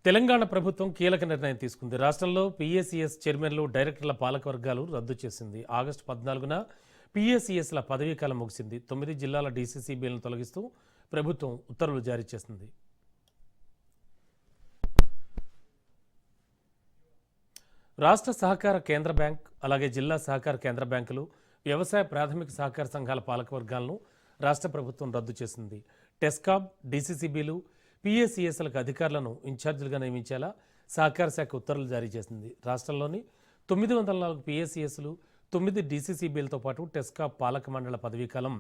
తెలంగాణ ప్రభుత్వం కీలక నిర్ణయం తీసుకుంది. రాష్ట్రంలో పీఏసీఎస్ చైర్మన్లు, డైరెక్టర్ల పాలకవర్గాలు రద్దు చేసింది. ఆగస్టు 14న పీఏసీఎస్ల పదవీకాలం ముగిసింది. 9 జిల్లాల డీసీసీబీలను తొలగిస్తూ ప్రభుత్వం ఉత్తర్వులు జారీ చేసింది. రాష్ట్ర సహకార కేంద్ర బ్యాంక్, అలాగే జిల్లా సహకార కేంద్ర బ్యాంకులు, వ్యవసాయ ప్రాథమిక సహకార సంఘాల పాలకవర్గాలను రాష్ట్ర ప్రభుత్వం రద్దు చేసింది. టెస్కాబ్, డీసీసీబీలు, పీఏసీఎస్లకు అధికారులను ఇన్ఛార్జీలుగా నియమించేలా సహకార శాఖ ఉత్తర్వులు జారీ చేసింది. రాష్ట్రంలోని 904 పీఏసీఎస్లు, 9 డీసీసీబీలతో పాటు టెస్కాబ్ పాలక మండల పదవీకాలం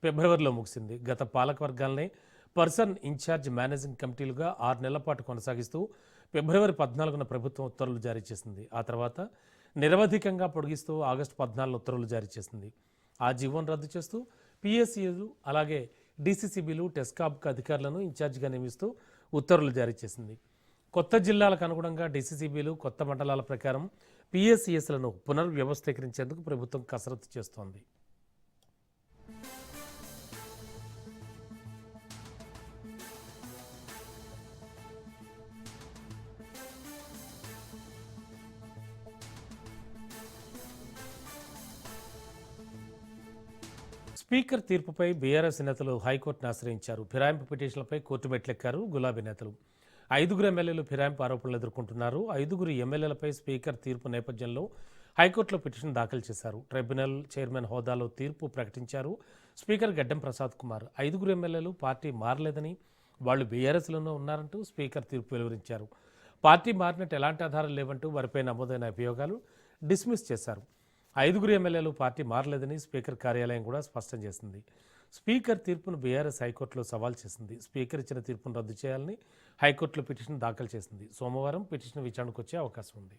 ఫిబ్రవరిలో ముగిసింది. గత పాలకవర్గాలనే పర్సన్ ఇన్ఛార్జ్ మేనేజింగ్ కమిటీలుగా 6 నెలల పాటు కొనసాగిస్తూ ఫిబ్రవరి 14న ప్రభుత్వం ఉత్తర్వులు జారీ చేసింది. ఆ తర్వాత నిరవధికంగా పొడిగిస్తూ ఆగస్టు 14న ఉత్తర్వులు జారీ చేసింది. ఆ జీవోను రద్దు చేస్తూ పీఏసీలు, అలాగే డీసీసీబీలు, టెస్కాబ్కు అధికారులను ఇన్ఛార్జిగా నియమిస్తూ ఉత్తర్వులు జారీ చేసింది. కొత్త జిల్లాలకు అనుగుణంగా డీసీసీబీలు, కొత్త మండలాల ప్రకారం పీఏసీఎస్లను పునర్వ్యవస్థీకరించేందుకు ప్రభుత్వం కసరత్తు చేస్తోంది. స్పీకర్ తీర్పుపై బీఆర్ఎస్ నేతలు హైకోర్టును ఆశ్రయించారు. ఫిరాయింపు పిటిషన్లపై కోర్టు మెట్లెక్కారు గులాబీ నేతలు. 5 ఎమ్మెల్యేలు ఫిరాయింపు ఆరోపణలు ఎదుర్కొంటున్నారు. 5 ఎమ్మెల్యేలపై స్పీకర్ తీర్పు నేపథ్యంలో హైకోర్టులో పిటిషన్ దాఖలు చేశారు. ట్రైబ్యునల్ చైర్మన్ హోదాలో తీర్పు ప్రకటించారు స్పీకర్ గడ్డం ప్రసాద్ కుమార్. 5 ఎమ్మెల్యేలు పార్టీ మారలేదని, వాళ్లు బీఆర్ఎస్లోనే ఉన్నారంటూ స్పీకర్ తీర్పు వెలువరించారు. పార్టీ మారినట్టు ఎలాంటి ఆధారాలు లేవంటూ వారిపై నమోదైన అభియోగాలు డిస్మిస్ చేశారు. 5 ఎమ్మెల్యేలు పార్టీ మారలేదని స్పీకర్ కార్యాలయం కూడా స్పష్టం చేసింది. స్పీకర్ తీర్పును బీఆర్ఎస్ హైకోర్టులో సవాల్ చేసింది. స్పీకర్ ఇచ్చిన తీర్పును రద్దు చేయాలని హైకోర్టులో పిటిషన్ దాఖలు చేసింది. సోమవారం పిటిషన్ విచారణకు వచ్చే అవకాశం ఉంది.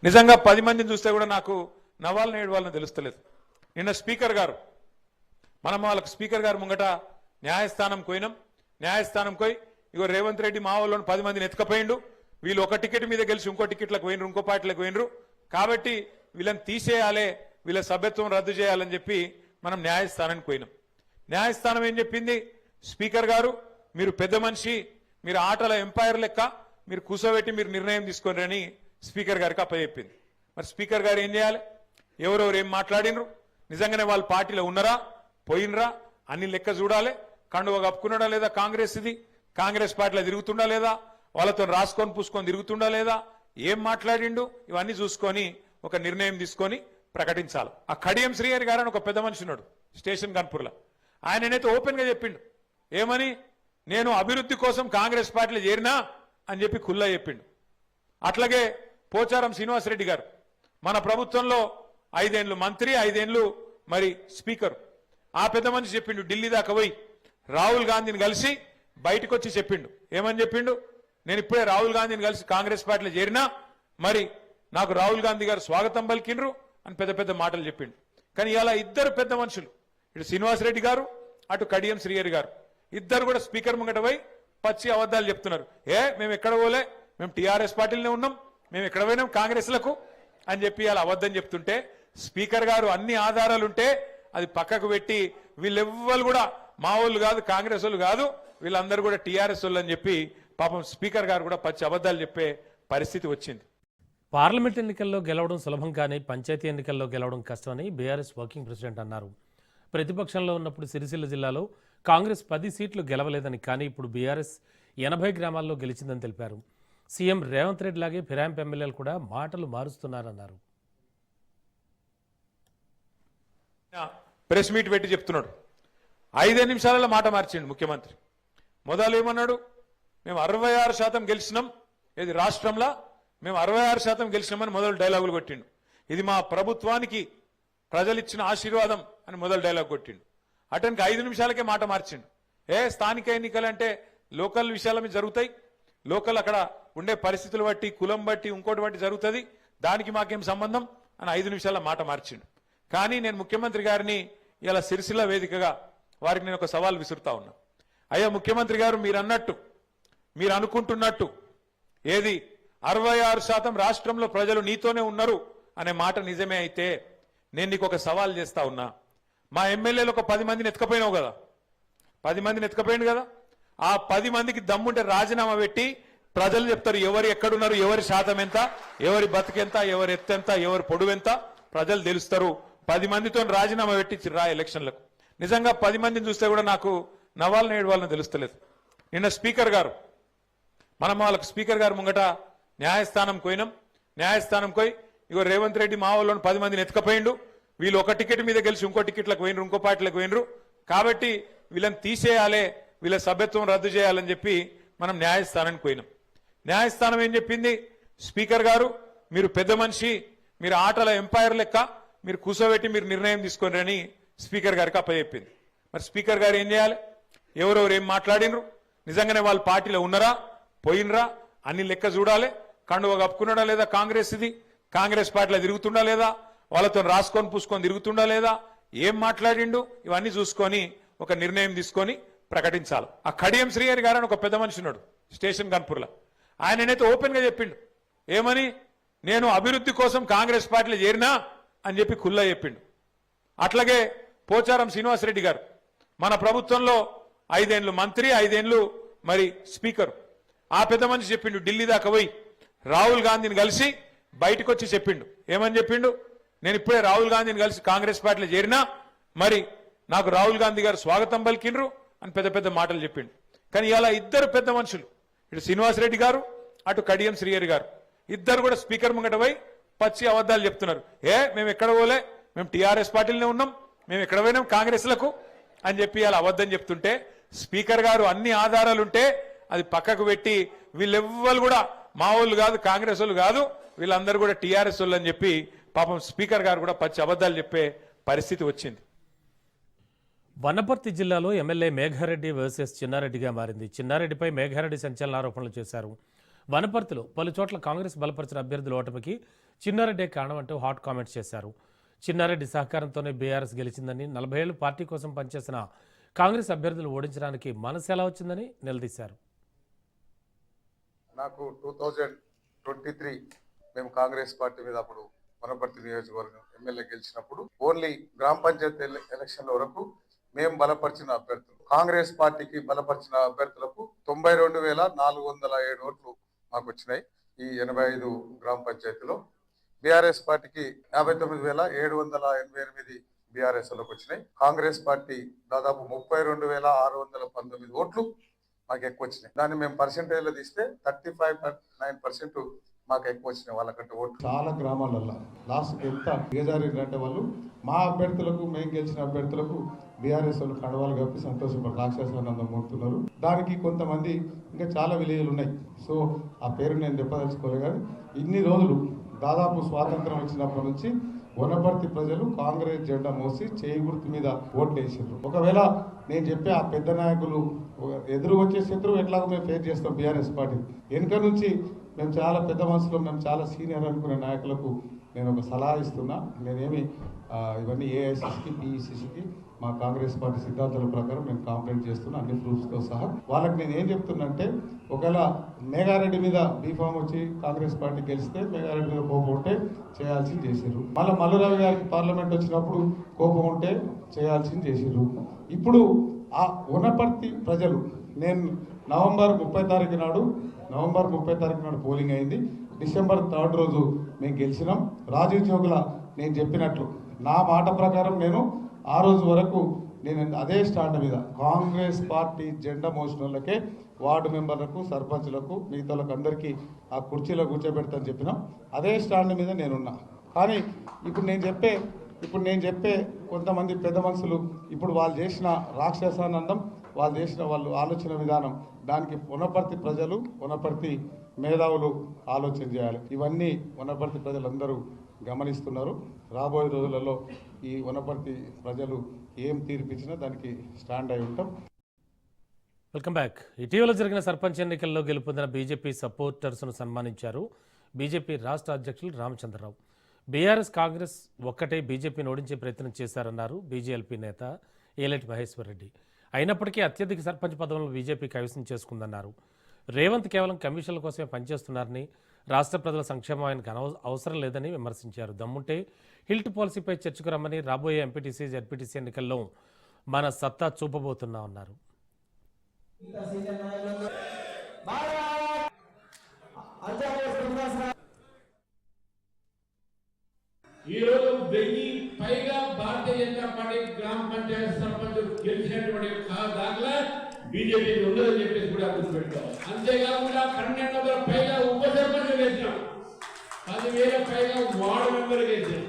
నిజంగా 10 మందిని చూస్తే కూడా నాకు నవ్వాలని ఏడవాలని తెలుస్తలేదు. నిన్న స్పీకర్ గారు, మనం వాళ్ళకి స్పీకర్ గారు ముంగట న్యాయస్థానం పోయినాం. న్యాయస్థానం పోయి ఇగో రేవంత్ రెడ్డి మా వాళ్ళని 10 మందిని ఎత్తుకపోయిండు, వీళ్ళు ఒక టికెట్ మీద గెలిచి ఇంకో టికెట్లకు పోయినరు, ఇంకో పార్టీలకు పోయినరు, కాబట్టి వీళ్ళని తీసేయాలి, వీళ్ళ సభ్యత్వం రద్దు చేయాలని చెప్పి మనం న్యాయస్థానానికి పోయినాం. న్యాయస్థానం ఏం చెప్పింది? స్పీకర్ గారు, మీరు పెద్ద మనిషి, మీరు ఆటల ఎంపైర్ లెక్క మీరు కూర్చోబెట్టి మీరు నిర్ణయం తీసుకోండి అని స్పీకర్ గారికి అప్పచెప్పింది. మరి స్పీకర్ గారు ఏం చేయాలి? ఎవరెవరు ఏం మాట్లాడినరు, నిజంగానే వాళ్ళ పార్టీలో ఉన్నారా, పోయినరా, అన్ని లెక్క చూడాలి. కండువ కప్పుకున్నాడా లేదా కాంగ్రెస్, ఇది కాంగ్రెస్ పార్టీలో తిరుగుతుండా లేదా, వాళ్ళతో రాసుకొని పూసుకొని తిరుగుతుండా లేదా, ఏం మాట్లాడిండు, ఇవన్నీ చూసుకొని ఒక నిర్ణయం తీసుకొని ప్రకటించాలి. ఆ కడియం శ్రీహరి గారు అని ఒక పెద్ద మనిషి ఉన్నాడు స్టేషన్ కాన్పూర్లో. ఆయననైతే ఓపెన్ గా చెప్పిండు, ఏమని, నేను అభివృద్ధి కోసం కాంగ్రెస్ పార్టీలో చేరినా అని చెప్పి ఖుల్లా చెప్పిండు. అట్లాగే పోచారం శ్రీనివాసరెడ్డి గారు మన ప్రభుత్వంలో 5 ఏళ్లు మంత్రి, 5 ఏళ్లు మరి స్పీకర్. ఆ పెద్ద మనిషి చెప్పిండు, ఢిల్లీ దాకా పోయి రాహుల్ గాంధీని కలిసి బయటకు వచ్చి చెప్పిండు. ఏమని చెప్పిండు? నేను ఇప్పుడే రాహుల్ గాంధీని కలిసి కాంగ్రెస్ పార్టీలో చేరినా, మరి నాకు రాహుల్ గాంధీ గారు స్వాగతం పలికిండ్రు అని పెద్ద పెద్ద మాటలు చెప్పిండు. కానీ ఇలా ఇద్దరు పెద్ద మనుషులు, ఇటు శ్రీనివాసరెడ్డి గారు, అటు కడియం శ్రీహరి గారు, ఇద్దరు కూడా స్పీకర్ ముంగట పోయి పచ్చి అబద్ధాలు చెప్తున్నారు. మేము ఎక్కడ పోలే, మేము టీఆర్ఎస్ పార్టీలోనే ఉన్నాం, మేము ఎక్కడ పోయినాం కాంగ్రెస్లకు అని చెప్పి అలా అబద్ధం చెప్తుంటే, స్పీకర్ గారు అన్ని ఆధారాలుంటే అది పక్కకు పెట్టి వీళ్ళెవ్వరు కూడా మా వాళ్ళు కాదు, కాంగ్రెస్ వాళ్ళు కాదు, వీళ్ళందరూ కూడా టీఆర్ఎస్ వాళ్ళు అని చెప్పి పాపం స్పీకర్ గారు కూడా పచ్చి అబద్ధాలు చెప్పే పరిస్థితి వచ్చింది. పార్లమెంట్ ఎన్నికల్లో గెలవడం సులభం కానీ పంచాయతీ ఎన్నికల్లో గెలవడం కష్టమని బీఆర్ఎస్ వర్కింగ్ ప్రెసిడెంట్ అన్నారు. ప్రతిపక్షంలో ఉన్నప్పుడు సిరిసిల్ల జిల్లాలో కాంగ్రెస్ 10 సీట్లు గెలవలేదని, కానీ ఇప్పుడు బీఆర్ఎస్ 80 గ్రామాల్లో గెలిచిందని తెలిపారు. సీఎం రేవంత్ రెడ్డి లాగే ఫిరాయింపు ఎమ్మెల్యేలు కూడా మాటలు మారుస్తున్నారన్నారు. ప్రెస్ మీట్ పెట్టి చెప్తున్నాడు, 5 నిమిషాలలో మాట మార్చిండు ముఖ్యమంత్రి. మొదలు ఏమన్నాడు, మేము 66% గెలిచినాం, ఇది రాష్ట్రంలో మేము 66% గెలిచినామని మొదలు డైలాగులు కొట్టిండు. ఇది మా ప్రభుత్వానికి ప్రజలిచ్చిన ఆశీర్వాదం అని మొదలు డైలాగ్ కొట్టిండు. అతనికి 5 నిమిషాలకే మాట మార్చిండు. స్థానిక ఎన్నికలు అంటే లోకల్ విషయాల మీద జరుగుతాయి, లోకల్ అక్కడ ఉండే పరిస్థితులు బట్టి, కులం బట్టి, ఇంకోటి బట్టి జరుగుతుంది, దానికి మాకేం సంబంధం అని 5 నిమిషాల మాట మార్చిండు. కానీ నేను ముఖ్యమంత్రి గారిని ఇలా సిరిసిల్ల వేదికగా వారికి నేను ఒక సవాల్ విసురుతా ఉన్నా. అయ్యా ముఖ్యమంత్రి గారు, మీరు అన్నట్టు, మీరు అనుకుంటున్నట్టు ఏది 66% రాష్ట్రంలో ప్రజలు నీతోనే ఉన్నారు అనే మాట నిజమే అయితే నేను నీకు ఒక సవాల్ చేస్తా ఉన్నా. మా ఎమ్మెల్యేలు ఒక 10 మందిని ఎత్తుకపోయినావు కదా, 10 మందిని ఎత్తుకపోయింది కదా. ఆ 10 మందికి దమ్ముంటే రాజీనామా పెట్టి ప్రజలు చెప్తారు ఎవరు ఎక్కడున్నారు, ఎవరి శాతం ఎంత, ఎవరి బతుకెంత, ఎవరి ఎత్తెంత, ఎవరి పొడువెంత ప్రజలు తెలుస్తారు. 10 మందితో రాజీనామా పెట్టి రా ఎలక్షన్లకు. నిజంగా 10 మందిని చూస్తే కూడా నాకు నవ్వాలని ఏడవాలని తెలుస్తలేదు. నిన్న స్పీకర్ గారు మనం వాళ్ళకు స్పీకర్ గారు ముంగట న్యాయస్థానం పోయినాం. న్యాయస్థానం పోయి ఇగో రేవంత్ రెడ్డి మా వాళ్ళని 10 మందిని ఎత్తుకపోయిండు, వీళ్ళు ఒక టికెట్ మీద గెలిచి ఇంకో టికెట్లకు పోయినరు, ఇంకో పార్టీలకు పోయినరు, కాబట్టి వీళ్ళని తీసేయాలి, వీళ్ళ సభ్యత్వం రద్దు చేయాలని చెప్పి మనం న్యాయస్థానానికి పోయినాం. న్యాయస్థానం ఏం చెప్పింది, స్పీకర్ గారు మీరు పెద్ద మనిషి, మీరు ఆటల ఎంపైర్ లెక్క మీరు కూర్చోబెట్టి మీరు నిర్ణయం తీసుకోండి అని స్పీకర్ గారికి అప్పచెప్పింది. మరి స్పీకర్ గారు ఏం చేయాలి, ఎవరెవరు ఏం మాట్లాడినరు, నిజంగానే వాళ్ళ పార్టీలో ఉన్నారా పోయినరా అన్ని లెక్క చూడాలి. కండువ కప్పుకున్నాడా లేదా కాంగ్రెస్, ఇది కాంగ్రెస్ పార్టీలో తిరుగుతుండా లేదా, వాళ్ళతో రాసుకొని పూసుకొని తిరుగుతుండా లేదా, ఏం మాట్లాడిండు, ఇవన్నీ చూసుకొని ఒక నిర్ణయం తీసుకొని ప్రకటించాలి. ఆ కడియం శ్రీహరి గారు అని ఒక పెద్ద మనిషి ఉన్నాడు స్టేషన్ కన్పూర్లో, ఆయననైతే ఓపెన్ గా చెప్పిండు, ఏమని నేను అభివృద్ధి కోసం కాంగ్రెస్ పార్టీలో చేరినా అని చెప్పి ఖుల్లా చెప్పిండు. అట్లాగే పోచారం శ్రీనివాసరెడ్డి గారు మన ప్రభుత్వంలో 5 ఏళ్లు మంత్రి, 5 ఏళ్లు మరి స్పీకర్. ఆ పెద్ద మనిషి చెప్పిండు, ఢిల్లీ దాకా పోయి రాహుల్ గాంధీని కలిసి బయటకు వచ్చి చెప్పిండు, ఏమని చెప్పిండు, నేను ఇప్పుడే రాహుల్ గాంధీని కలిసి కాంగ్రెస్ పార్టీలో చేరినా, మరి నాకు రాహుల్ గాంధీ గారు స్వాగతం పలికిండ్రు అని పెద్ద పెద్ద మాటలు చెప్పిండు. కానీ ఇలా ఇద్దరు పెద్ద మనుషులు, ఇటు శ్రీనివాసరెడ్డి గారు అటు కడియం శ్రీహరి గారు, ఇద్దరు కూడా స్పీకర్ ముంగట పోయి పచ్చి అబద్ధాలు చెప్తున్నారు. మేము ఎక్కడ పోలే, మేము టీఆర్ఎస్ పార్టీలోనే ఉన్నాం, మేము ఎక్కడ పోయినాం కాంగ్రెస్లకు అని చెప్పి అలా అబద్ధం చెప్తుంటే స్పీకర్ గారు అన్ని ఆధారాలుంటే అది పక్కకు పెట్టి వీళ్ళెవ్వరు కూడా మా వాళ్ళు కాదు, కాంగ్రెస్ వాళ్ళు కాదు, వీళ్ళందరూ కూడా టీఆర్ఎస్ వాళ్ళు అని చెప్పి పాపం స్పీకర్ గారు కూడా పచ్చి అబద్ధాలు చెప్పే పరిస్థితి వచ్చింది. వనపర్తి జిల్లాలో ఎమ్మెల్యే మేఘారెడ్డి వర్సెస్ చిన్నారెడ్డిగా మారింది. చిన్నారెడ్డిపై మేఘారెడ్డి సంచలన ఆరోపణలు చేశారు. వనపర్తిలో పలు చోట్ల కాంగ్రెస్ బలపరిచిన అభ్యర్థుల ఓటమికి చిన్నారెడ్డి కారణం అంటూ హాట్ కామెంట్స్ చేశారు. చిన్నారెడ్డి సహకారంతోనే బీఆర్ఎస్ గెలిచిందని, 40 ఏళ్లు పార్టీ కోసం పనిచేసిన కాంగ్రెస్ అభ్యర్థులు ఓడించడానికి మనసు ఎలా వచ్చిందని నిలదీశారు. నాకు 2023 మేము కాంగ్రెస్ పార్టీ మీద అప్పుడు వనపర్తి నియోజకవర్గం ఎమ్మెల్యే గెలిచినప్పుడు ఓన్లీ గ్రామ పంచాయతీ ఎలక్షన్ల వరకు మేము బలపరిచిన అభ్యర్థులు, కాంగ్రెస్ పార్టీకి బలపరిచిన అభ్యర్థులకు 92,407 ఓట్లు మాకు వచ్చినాయి ఈ 85 గ్రామ పంచాయతీలో. బీఆర్ఎస్ పార్టీకి 59,788 బీఆర్ఎస్ లకు వచ్చినాయి. కాంగ్రెస్ పార్టీ దాదాపు 32,619 ఓట్లు మాకు ఎక్కువ వచ్చినాయి. దాన్ని మేము పర్సెంటేజ్ లో తీస్తే 35.9% మాకు ఎక్కువ వచ్చినాయి వాళ్ళకంటే ఓట్లు. చాలా గ్రామాలలో లాస్ట్ ఎంత దిగజారిందంటే వాళ్ళు మా అభ్యర్థులకు, మేము గెలిచిన అభ్యర్థులకు బీఆర్ఎస్ వాళ్ళు కండవాలు కప్పి సంతోషపడి రాక్షసానందం పొందుతున్నారు. దానికి కొంతమంది ఇంకా చాలా విలేజ్లు ఉన్నాయి, సో ఆ పేరు నేను చెప్పదలుచుకోలే. కానీ ఇన్ని రోజులు దాదాపు స్వాతంత్రం వచ్చినప్పటి నుంచి వనపర్తి ప్రజలు కాంగ్రెస్ జెండా మోసి చేయి గుర్తు మీద ఓట్లు వేసారు. ఒకవేళ నేను చెప్పే ఆ పెద్ద నాయకులు ఎదురు వచ్చే శత్రువు ఎట్లాగో మేము ఫేస్ చేస్తాం బీఆర్ఎస్ పార్టీ. వెనుక నుంచి మేము చాలా పెద్ద మనసులో, మేము చాలా సీనియర్ అనుకునే నాయకులకు నేను ఒక సలహా ఇస్తున్నా. నేనేమి ఇవన్నీ ఏఐసిసికి, పిఈసిసికి మా కాంగ్రెస్ పార్టీ సిద్ధాంతాల ప్రకారం నేను కాంప్లైంట్ చేస్తున్నా, అన్ని ప్రూఫ్స్తో సహా. వాళ్ళకి నేను ఏం చెప్తున్నంటే, ఒకవేళ మేఘారెడ్డి మీద బీఫామ్ వచ్చి కాంగ్రెస్ పార్టీ గెలిస్తే మేఘారెడ్డి మీద కోపం ఉంటే చేయాల్సింది చేసారు. మళ్ళీ మల్లురావు గారికి పార్లమెంట్ వచ్చినప్పుడు కోపం ఉంటే చేయాల్సింది చేసారు. ఇప్పుడు ఆ వనపర్తి ప్రజలు, నేను నవంబర్ 30 తారీఖు నాడు పోలింగ్ అయింది. డిసెంబర్ 3 రోజు మేము గెలిచినాం. రాజీవ్ చౌక్ల నేను చెప్పినట్లు నా మాట ప్రకారం నేను ఆ రోజు వరకు నేను అదే స్టాండ్ మీద కాంగ్రెస్ పార్టీ జెండా మోసిన వాళ్ళకే, వార్డు మెంబర్లకు, సర్పంచ్లకు, మిగతా అందరికీ ఆ కుర్చీలో కూర్చోబెడతాను చెప్పినాం. అదే స్టాండ్ మీద నేనున్నా. కానీ ఇప్పుడు నేను చెప్పే కొంతమంది పెద్ద మనుషులు ఇప్పుడు వాళ్ళు చేసిన రాక్షసానందం, వాళ్ళు ఆలోచన విధానం, దానికి వనపర్తి ప్రజలు, వనపర్తి మేధావులు ఆలోచన చేయాలి. ఇవన్నీ వనపర్తి ప్రజలందరూ గమనిస్తున్నారు. రాబోయే రోజులలో ఈ వనపర్తి ప్రజలు ఏం తీర్పిచ్చినా దానికి స్టాండ్ అయి ఉంటాం. Welcome back. ఇటీవల జరిగిన సర్పంచ్ ఎన్నికల్లో గెలుపొందిన బీజేపీ సపోర్టర్స్ను సన్మానించారు బీజేపీ రాష్ట్ర అధ్యక్షులు రామచంద్రరావు. బీఆర్ఎస్, కాంగ్రెస్ ఒక్కటే బీజేపీని ఓడించే ప్రయత్నం చేశారన్నారు బీజేఎల్పీ నేత ఏలేటి మహేశ్వర్ రెడ్డి. అయినప్పటికీ అత్యధిక సర్పంచ్ పదవులను బీజేపీ కైవసం చేసుకుందన్నారు. రేవంత్ కేవలం కమిషన్ల కోసమే పనిచేస్తున్నారని, రాష్ట్ర ప్రజల సంక్షేమం ఆయనకు అవసరం లేదని విమర్శించారు. దమ్ముంటే హిల్ట్ పాలసీపై చర్చకు రమ్మని, రాబోయే ఎంపీటీసీ జడ్పీటీసీ ఎన్నికల్లో మన సత్తా చూపబోతున్నామన్నారు. ఈరోజు 1000 పైగా భారతీయ జనతా పార్టీ గ్రామ పంచాయతీ సర్పంచ్ గెలిచినటువంటి దాఖలా బీజేపీ ఉండదని చెప్పేసి కూడా గుర్తుపెట్టుకోవాలి. అంతేకాకుండా 1200 పైగా ఉప సర్పంచ్ గెలిచాం, 10,000 పైగా వార్డు మెంబర్ గెలిచాం.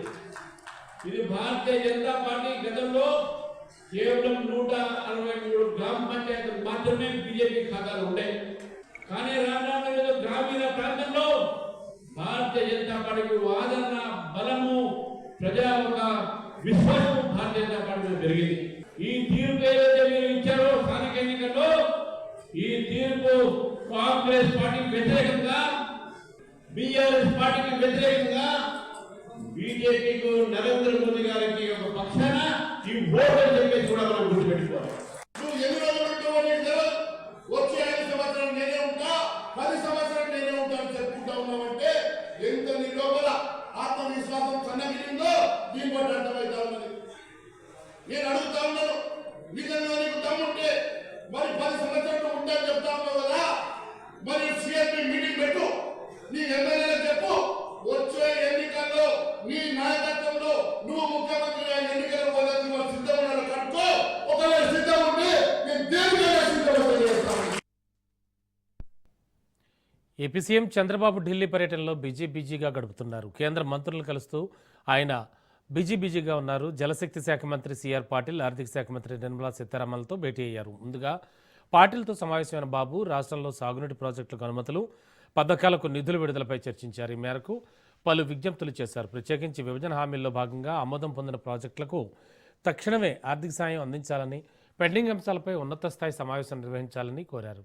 ఇది భారతీయ జనతా పార్టీ గతంలో కేవలం 163 గ్రామ పంచాయతీలు మాత్రమే బీజేపీ ఖాతాలు ఉండేవి. కానీ రానున్న గ్రామీణ ప్రాంతంలో భారతీయ జనతా పార్టీకి ఆదరణ, బలము, ప్రజా ఒక విశ్వాసం భారతీయ జనతా పార్టీ పెరిగింది. ఈ తీర్పు ఏదైతే మీరు ఇచ్చారో స్థానిక ఎన్నికల్లో, ఈ తీర్పు కాంగ్రెస్ పార్టీకి వ్యతిరేకంగా, బీఆర్ఎస్ పార్టీకి వ్యతిరేకంగా, బీజేపీకు నరేంద్ర మోదీ గారికి ఒక పక్షాన ఈ ఓటు అని చెప్పేసి కూడా మనం గుర్తుపెట్టుకోవాలి. నువ్వు ఎన్ని రోజులు వచ్చే 5 సంవత్సరాలు నేనే ఉంటా, 10 సంవత్సరాలు నేనే ఉంటా అని చెప్పుకుంటా ఉన్నామంటే ఎంత నీ లోపల ఆత్మవిశ్వాసం సన్నగిరిందో దీని బట్టి అర్థమవుతా ఉన్నది. నేను అడుగుతా ఉన్నాను, నిజంగా నీకు దమ్ముంటే మరి 10 సంవత్సరాలు ఉంటాయని చెప్తా ఉన్నావు కదా, మరి సిఎస్పీ మీటింగ్ పెట్టు, నీ ఎమ్మెల్యేలకు చెప్పు, వచ్చే ఎన్నికల్లో నీ నాయకత్వంలో నువ్వు ముఖ్యమంత్రిగా ఎన్నికల పోదానికి వాళ్ళు సిద్ధమన్నాడు కట్టుకో. ఒకవేళ సిద్ధం ఉంటే నేను దేనికైనా సిద్ధమవుతాను. ఏపీ సీఎం చంద్రబాబు ఢిల్లీ పర్యటనలో బిజీగా గడుపుతున్నారు. కేంద్ర మంత్రులను కలుస్తూ ఆయన బిజీగా ఉన్నారు. జలశక్తి శాఖ మంత్రి సిఆర్ పాటిల్, ఆర్థిక శాఖ మంత్రి నిర్మలా సీతారామన్లతో భేటీ అయ్యారు. ముందుగా పాటిల్తో సమావేశమైన బాబు రాష్ట్రంలో సాగునీటి ప్రాజెక్టులకు అనుమతులు, పథకాలకు నిధుల విడుదలపై చర్చించారు. ఈ మేరకు పలు విజ్ఞప్తులు చేశారు. ప్రత్యేకించి విభజన హామీల్లో భాగంగా ఆమోదం పొందిన ప్రాజెక్టులకు తక్షణమే ఆర్థిక సాయం అందించాలని, పెండింగ్ అంశాలపై ఉన్నత స్థాయి సమావేశం నిర్వహించాలని కోరారు.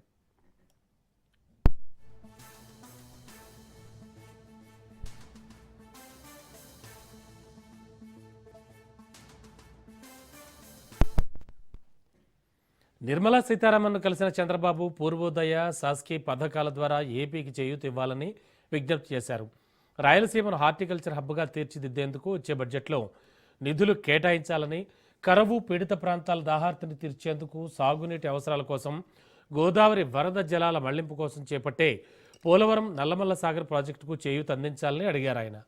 నిర్మలా సీతారామన్ను కలిసిన చంద్రబాబు పూర్వోదయ, శాసకీ పథకాల ద్వారా ఏపీకి చేయూత ఇవ్వాలని విజ్ఞప్తి చేశారు. రాయలసీమను హార్టికల్చర్ హబ్గా తీర్చిదిద్దేందుకు వచ్చే బడ్జెట్లో నిధులు కేటాయించాలని, కరువు పీడిత ప్రాంతాల దాహార్తిని తీర్చేందుకు, సాగునీటి అవసరాల కోసం, గోదావరి వరద జలాల మళ్లింపు కోసం చేపట్టే పోలవరం నల్లమల్ల సాగర్ ప్రాజెక్టుకు చేయూత అందించాలని అడిగారు ఆయన.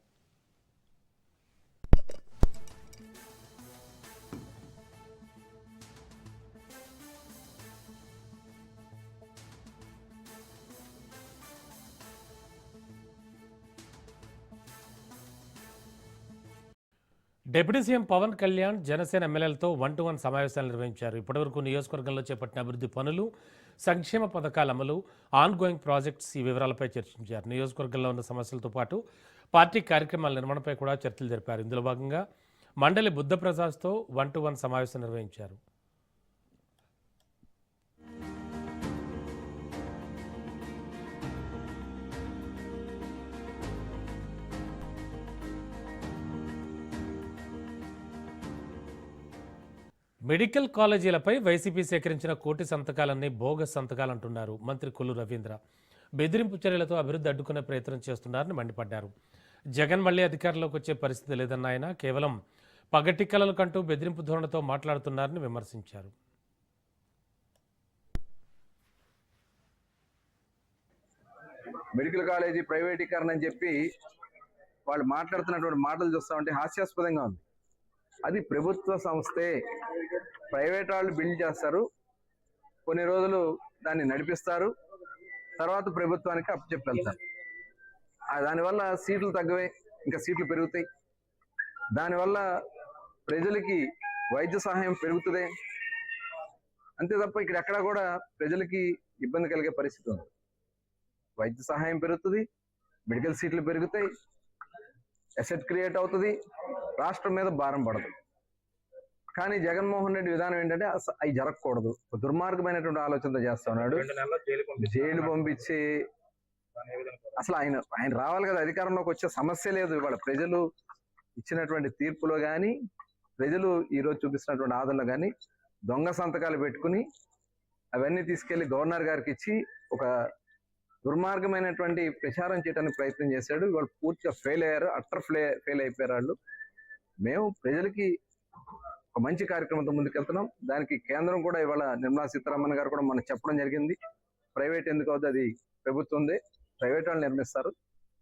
డిప్యూటీ సీఎం పవన్ కళ్యాణ్ జనసేన ఎమ్మెల్యేలతో 1-to-1 సమావేశాలు నిర్వహించారు. ఇప్పటివరకు నియోజకవర్గంలో చేపట్టిన అభివృద్ధి పనులు, సంక్షేమ పథకాల అమలు, ఆన్గోయింగ్ ప్రాజెక్ట్స్ ఈ వివరాలపై చర్చించారు. నియోజకవర్గంలో ఉన్న సమస్యలతో పాటు పార్టీ కార్యక్రమాల నిర్వహణపై కూడా చర్చలు జరిపారు. ఇందులో భాగంగా మండలి బుద్ధప్రసాద్తో 1-to-1 సమావేశం నిర్వహించారు. మెడికల్ కాలేజీలపై వైసీపీ సేకరించిన కోటి సంతకాలన్నీ బోగస్ సంతకాలంటున్నారు మంత్రి కొల్లు రవీంద్ర. బెదిరింపు చర్యలతో అభివృద్ధి అడ్డుకునే ప్రయత్నం చేస్తున్నారని మండిపడ్డారు. జగన్ మళ్లీ అధికారంలోకి వచ్చే పరిస్థితి లేదన్న ఆయన కేవలం పగటి కలలు కంటూ బెదిరింపు ధోరణితో మాట్లాడుతున్నారని విమర్శించారు. మెడికల్ కాలేజీ ప్రైవేటీకరణ అని చెప్పి వాళ్ళు మాట్లాడుతున్నటువంటి మాటలు చూస్తా ఉంటే హాస్యాస్పదంగా ఉంది. అది ప్రభుత్వ సంస్థే, ప్రైవేట్ వాళ్ళు బిల్డ్ చేస్తారు, కొన్ని రోజులు దాన్ని నడిపిస్తారు, తర్వాత ప్రభుత్వానికి అప్పచెప్పి వెళ్తారు. దానివల్ల సీట్లు తగ్గవే, ఇంకా సీట్లు పెరుగుతాయి. దానివల్ల ప్రజలకి వైద్య సహాయం పెరుగుతుంది, అంతే తప్ప ఇక్కడ ఎక్కడా కూడా ప్రజలకి ఇబ్బంది కలిగే పరిస్థితి ఉంది. వైద్య సహాయం పెరుగుతుంది, మెడికల్ సీట్లు పెరుగుతాయి, అసెట్ క్రియేట్ అవుతుంది, రాష్ట్రం మీద భారం పడదు. కానీ జగన్మోహన్ రెడ్డి విధానం ఏంటంటే అవి జరగకూడదు, దుర్మార్గమైనటువంటి ఆలోచనతో చేస్తా ఉన్నాడు. జైలు పంపించి అసలు ఆయన రావాలి కదా, అధికారంలోకి వచ్చే సమస్య లేదు. ఇవాళ ప్రజలు ఇచ్చినటువంటి తీర్పులో కానీ, ప్రజలు ఈరోజు చూపిస్తున్నటువంటి ఆదరణలో కానీ దొంగ సంతకాలు పెట్టుకుని అవన్నీ తీసుకెళ్లి గవర్నర్ గారికి ఇచ్చి ఒక దుర్మార్గమైనటువంటి ప్రచారం చేయడానికి ప్రయత్నం చేశాడు. వాళ్ళు పూర్తిగా ఫెయిల్ అయ్యారు, అట్టర్ ఫెయిల్ అయిపోయారు వాళ్ళు. మేము ప్రజలకి ఒక మంచి కార్యక్రమంతో ముందుకెళ్తున్నాం. దానికి కేంద్రం కూడా ఇవాళ నిర్మలా సీతారామన్ గారు కూడా మనం చెప్పడం జరిగింది. ప్రైవేట్ ఎందుకు అవుతుంది, అది ప్రభుత్వందే, ప్రైవేట్ వాళ్ళు నిర్మిస్తారు.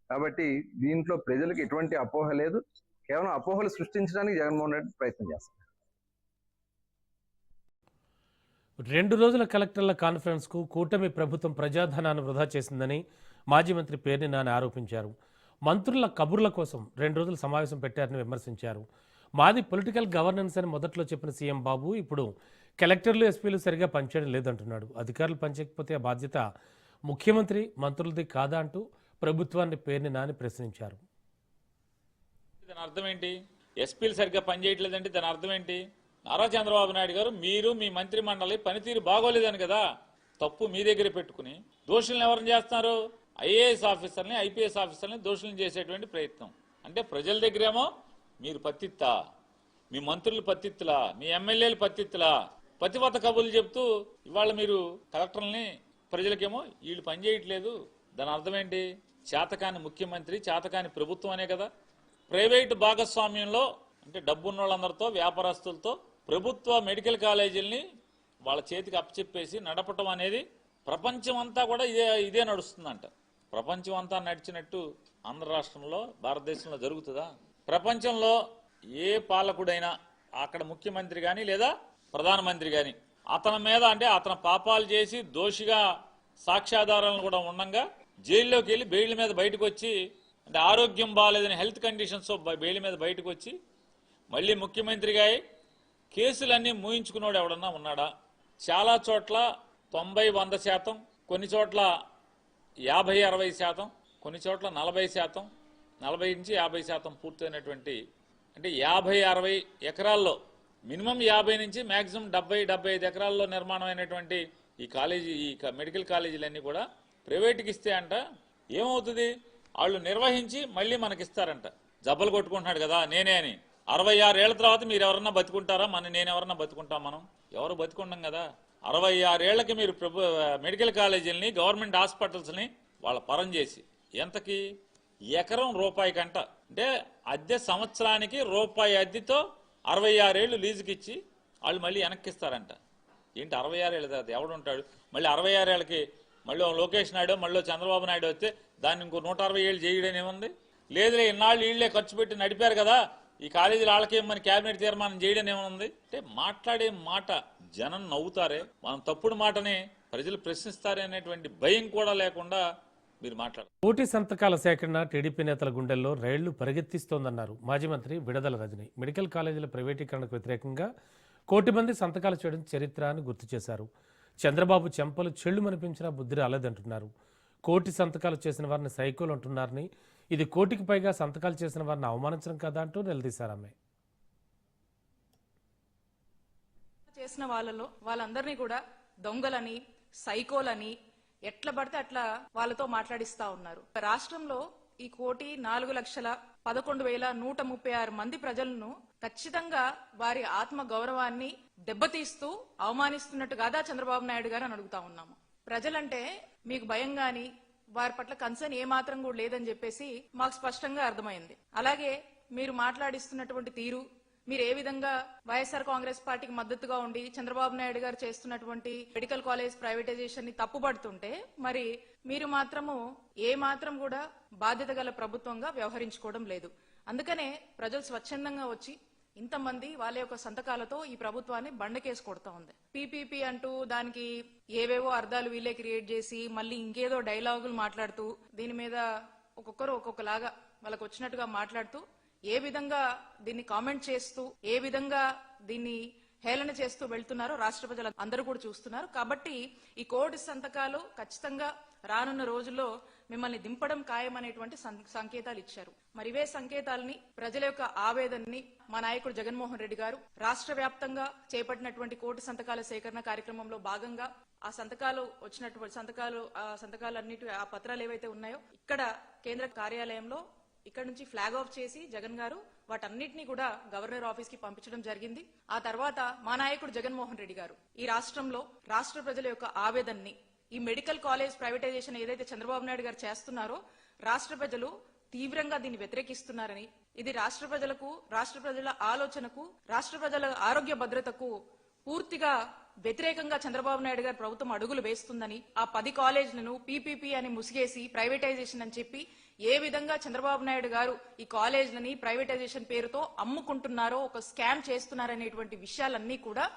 కాబట్టి దీంట్లో ప్రజలకు ఎటువంటి అపోహ లేదు. కేవలం అపోహలు సృష్టించడానికి జగన్మోహన్ రెడ్డి ప్రయత్నం చేస్తారు. 2 రోజుల కలెక్టర్ల కాన్ఫరెన్స్కు కూటమి ప్రభుత్వం ప్రజాధనాన్ని వృధా చేసిందని మాజీ మంత్రి పేర్ని నాని ఆరోపించారు. మంత్రుల కబుర్ల కోసం 2 రోజుల సమావేశం పెట్టారని విమర్శించారు. మాది పొలిటికల్ గవర్నెన్స్ అని మొదట్లో చెప్పిన సీఎం బాబు ఇప్పుడు కలెక్టర్లు, ఎస్పీలు సరిగా పనిచేయడం లేదంటున్నాడు. అధికారులు పనిచేయకపోతే ఆ బాధ్యత ముఖ్యమంత్రి, మంత్రులది కాదా అంటూ ప్రభుత్వాన్ని పేర్ని నాని ప్రశ్నించారు. దాని అర్థం ఏంటి? ఎస్పీలు సరిగ్గా పనిచేయట్లేదంటే దాని అర్థం ఏంటి? నారా చంద్రబాబు నాయుడు గారు మీరు మీ మంత్రి మండలి పనితీరు బాగోలేదని కదా తప్పు మీ దగ్గర పెట్టుకుని దోషులను ఎవరిని చేస్తున్నారు? ఐఏఎస్ ఆఫీసర్ని, ఐపీఎస్ ఆఫీసర్ని దోషులను చేసేటువంటి ప్రయత్నం. అంటే ప్రజల దగ్గరేమో మీరు పత్తిత్తా, మీ మంత్రులు పత్తిత్తులా, మీ ఎమ్మెల్యేలు పత్తిత్తులా, పతివత కబుర్లు చెప్తూ ఇవాళ మీరు కలెక్టర్లని ప్రజలకేమో వీళ్ళు పనిచేయట్లేదు. దాని అర్థం ఏంటి? చేతకాని ముఖ్యమంత్రి, చేతకాని ప్రభుత్వం అనే కదా. ప్రైవేటు భాగస్వామ్యంలో అంటే డబ్బున్న వాళ్ళందరితో, వ్యాపారస్తులతో ప్రభుత్వ మెడికల్ కాలేజీలని వాళ్ళ చేతికి అప్పచెప్పేసి నడపటం అనేది ప్రపంచం అంతా కూడా ఇదే నడుస్తుందంట. ప్రపంచం అంతా నడిచినట్టు ఆంధ్ర రాష్ట్రంలో, భారతదేశంలో జరుగుతుందా? ప్రపంచంలో ఏ పాలకుడైనా అక్కడ ముఖ్యమంత్రి కానీ లేదా ప్రధానమంత్రి కానీ అతని మీద అంటే అతను పాపాలు చేసి దోషిగా సాక్ష్యాధారాలను కూడా ఉండగా జైల్లోకి వెళ్ళి బెయిల్ మీద బయటకు వచ్చి అంటే ఆరోగ్యం బాగాలేదని హెల్త్ కండిషన్స్ బెయిల్ మీద బయటకు వచ్చి మళ్ళీ ముఖ్యమంత్రిగా కేసులన్నీ మూయించుకున్నాడు ఎవడన్నా ఉన్నాడా? చాలా చోట్ల 90-100%, కొన్ని చోట్ల 50-60%, కొన్ని చోట్ల 40%, 40 నుంచి 50% పూర్తయినటువంటి అంటే 50-60 ఎకరాల్లో మినిమం 50 నుంచి మ్యాక్సిమం 70-75 ఎకరాల్లో నిర్మాణం అయినటువంటి ఈ కాలేజీ, ఈ మెడికల్ కాలేజీలన్నీ కూడా ప్రైవేట్కి ఇస్తే అంట ఏమవుతుంది? వాళ్ళు నిర్వహించి మళ్ళీ మనకిస్తారంట. జబ్బలు కొట్టుకుంటున్నాడు కదా నేనే అని. 66 ఏళ్ల తర్వాత మీరు ఎవరన్నా బతుకుంటారా? నేను ఎవరన్నా బతుకుంటాం? మనం ఎవరు బతుకుంటాం కదా. 66 ఏళ్లకి మీరు మెడికల్ కాలేజీలని, గవర్నమెంట్ హాస్పిటల్స్ని వాళ్ళ పరం చేసి ఎంతకి? ఎకరం రూపాయి కంట. అంటే అద్దె సంవత్సరానికి రూపాయి అద్దెతో 66 ఏళ్ళు లీజుకి ఇచ్చి వాళ్ళు మళ్ళీ వెనక్కిస్తారంట. ఏంటి 66 ఏళ్ళ తర్వాత ఎవడుంటాడు? మళ్ళీ 66 ఏళ్ళకి మళ్ళీ లోకేష్ నాయుడు, మళ్ళీ చంద్రబాబు నాయుడు వస్తే దాన్ని ఇంకో 160 ఏళ్ళు చేయడం ఏముంది? లేదులే ఇన్నాళ్ళు వీళ్లే ఖర్చు పెట్టి నడిపారు కదా, ఈ కాలేజీలు వాళ్ళకేమని క్యాబినెట్ తీర్మానం చేయడం ఏముంది? అంటే మాట్లాడే మాట జనం నవ్వుతారే, మనం తప్పుడు మాటని ప్రజలు ప్రశ్నిస్తారే అనేటువంటి భయం కూడా లేకుండా మీరు మాట్లాడారు. కోటి సంతకాల సేకరణ టీడీపీ నేతల గుండెల్లో రైళ్లు పరిగెత్తిస్తోందన్నారు మాజీ మంత్రి విడదల రజని. మెడికల్ కాలేజీల ప్రైవేటీకరణకు వ్యతిరేకంగా 1 కోటి మంది సంతకాలు చేయడం చరిత్ర అని గుర్తు చేశారు. చంద్రబాబు చెంపలు చెళ్లుమనిపించినా బుద్ధి రాలేదంటున్నారు. 1 కోటి సంతకాలు చేసిన వారిని సైకోలు అంటున్నారని, ఇది 1 కోటికి పైగా సంతకాలు చేసిన వారిని అవమానించడం కదా అంటూ నిలదీశారు ఆమె. చేసిన వాళ్ళందరినీ కూడా దొంగలని, సైకోలని ఎట్లా పడితే అట్లా వాళ్ళతో మాట్లాడిస్తా ఉన్నారు. రాష్ట్రంలో ఈ 1,04,11,136 మంది ప్రజలను ఖచ్చితంగా వారి ఆత్మ గౌరవాన్ని దెబ్బతీస్తూ అవమానిస్తున్నట్టు కాదా చంద్రబాబు నాయుడు గారు అని అడుగుతా ఉన్నాము. ప్రజలంటే మీకు భయం గాని వారి పట్ల కన్సర్న్ ఏమాత్రం కూడా లేదని చెప్పేసి మాకు స్పష్టంగా అర్థమైంది. అలాగే మీరు మాట్లాడిస్తున్నటువంటి తీరు, మీరు ఏ విధంగా వైఎస్ఆర్ కాంగ్రెస్ పార్టీకి మద్దతుగా ఉండి చంద్రబాబు నాయుడు గారు చేస్తున్నటువంటి మెడికల్ కాలేజ్ ప్రైవేటైజేషన్ ని తప్పుపడుతుంటే మరి మీరు మాత్రము ఏ మాత్రం కూడా బాధ్యత గల ప్రభుత్వంగా వ్యవహరించుకోవడం లేదు. అందుకనే ప్రజలు స్వచ్ఛందంగా వచ్చి ఇంతమంది వాళ్ళ యొక్క సంతకాలతో ఈ ప్రభుత్వాన్ని బండకేసి కొడతా ఉంది. పీపీపీ అంటూ దానికి ఏవేవో అర్థాలు వీళ్ళే క్రియేట్ చేసి మళ్ళీ ఇంకేదో డైలాగులు మాట్లాడుతూ దీని మీద ఒక్కొక్కరు ఒక్కొక్కలాగా వాళ్ళకు వచ్చినట్టుగా మాట్లాడుతూ ఏ విధంగా దీన్ని కామెంట్ చేస్తూ ఏ విధంగా దీన్ని హేళన చేస్తూ వెళ్తున్నారో రాష్ట్ర ప్రజలు అందరూ కూడా చూస్తున్నారు. కాబట్టి ఈ 1 కోటి సంతకాలు ఖచ్చితంగా రానున్న రోజుల్లో మిమ్మల్ని దింపడం ఖాయమనేటువంటి సంకేతాలు ఇచ్చారు. మరి ఇవే సంకేతాలని, ప్రజల యొక్క ఆవేదనని మా నాయకుడు జగన్మోహన్ రెడ్డి గారు రాష్ట్ర వ్యాప్తంగా చేపట్టినటువంటి 1 కోటి సంతకాల సేకరణ కార్యక్రమంలో భాగంగా ఆ సంతకాలు వచ్చినటువంటి సంతకాలన్నిటి ఆ పత్రాలు ఏవైతే ఉన్నాయో ఇక్కడ కేంద్ర కార్యాలయంలో ఇక్కడ నుంచి ఫ్లాగ్ ఆఫ్ చేసి జగన్ గారు వాటన్నిటినీ కూడా గవర్నర్ ఆఫీస్ కి పంపించడం జరిగింది. ఆ తర్వాత మా నాయకుడు జగన్మోహన్ రెడ్డి గారు ఈ రాష్ట్రంలో రాష్ట్ర ప్రజల యొక్క ఆవేదనని ఈ మెడికల్ కాలేజ్ ప్రైవేటైజేషన్ ఏదైతే చంద్రబాబు నాయుడు గారు చేస్తున్నారో రాష్ట్ర ప్రజలు తీవ్రంగా దీన్ని వ్యతిరేకిస్తున్నారని, ఇది రాష్ట్ర ప్రజలకు, రాష్ట్ర ప్రజల ఆలోచనకు, రాష్ట్ర ప్రజల ఆరోగ్య భద్రతకు పూర్తిగా వ్యతిరేకంగా చంద్రబాబు నాయుడు గారు ప్రభుత్వం అడుగులు వేస్తుందని, ఆ 10 కాలేజీలను పీపీపీ అని ముసిగేసి ప్రైవేటైజేషన్ అని చెప్పి ఏ విధంగా చంద్రబాబు నాయుడు గారు ఈ కాలేజీలని ప్రైవేటైజేషన్ పేరుతో అమ్ముకుంటున్నారో, ఒక స్కామ్ చేస్తున్నారనేటువంటి విషయాలన్నీ కూడా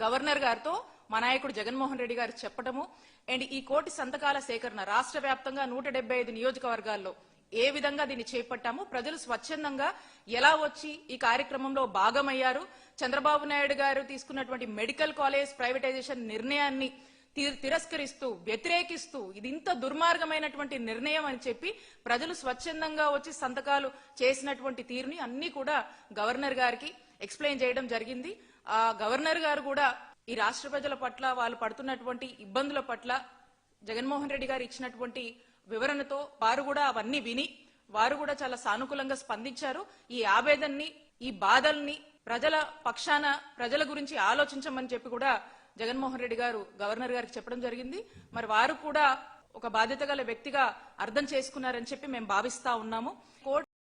గవర్నర్ గారితో మా నాయకుడు జగన్మోహన్ రెడ్డి గారు చెప్పడము, అండ్ ఈ 1 కోటి సంతకాల సేకరణ రాష్ట్ర వ్యాప్తంగా 175 నియోజకవర్గాల్లో ఏ విధంగా దీన్ని చేపట్టాము, ప్రజలు స్వచ్ఛందంగా ఎలా వచ్చి ఈ కార్యక్రమంలో భాగమయ్యారు, చంద్రబాబు నాయుడు గారు తీసుకున్నటువంటి మెడికల్ కాలేజ్ ప్రైవేటైజేషన్ నిర్ణయాన్ని తిరస్కరిస్తూ, వ్యతిరేకిస్తూ, ఇది ఇంత దుర్మార్గమైనటువంటి నిర్ణయం అని చెప్పి ప్రజలు స్వచ్ఛందంగా వచ్చి సంతకాలు చేసినటువంటి తీరుని అన్ని కూడా గవర్నర్ గారికి ఎక్స్ప్లెయిన్ చేయడం జరిగింది. ఆ గవర్నర్ గారు కూడా ఈ రాష్ట్ర ప్రజల పట్ల, వాళ్ళు పడుతున్నటువంటి ఇబ్బందుల పట్ల జగన్మోహన్ రెడ్డి గారు ఇచ్చినటువంటి వివరణతో వారు కూడా అవన్నీ విని వారు కూడా చాలా సానుకూలంగా స్పందించారు. ఈ ఆవేదనని, ఈ బాధల్ని ప్రజల పక్షాన, ప్రజల గురించి ఆలోచించమని చెప్పి కూడా జగన్మోహన్ రెడ్డి గారు గవర్నర్ గారికి చెప్పడం జరిగింది. మరి వారు కూడా ఒక బాధ్యత గల వ్యక్తిగా అర్థం చేసుకున్నారని చెప్పి మేము భావిస్తా ఉన్నాము.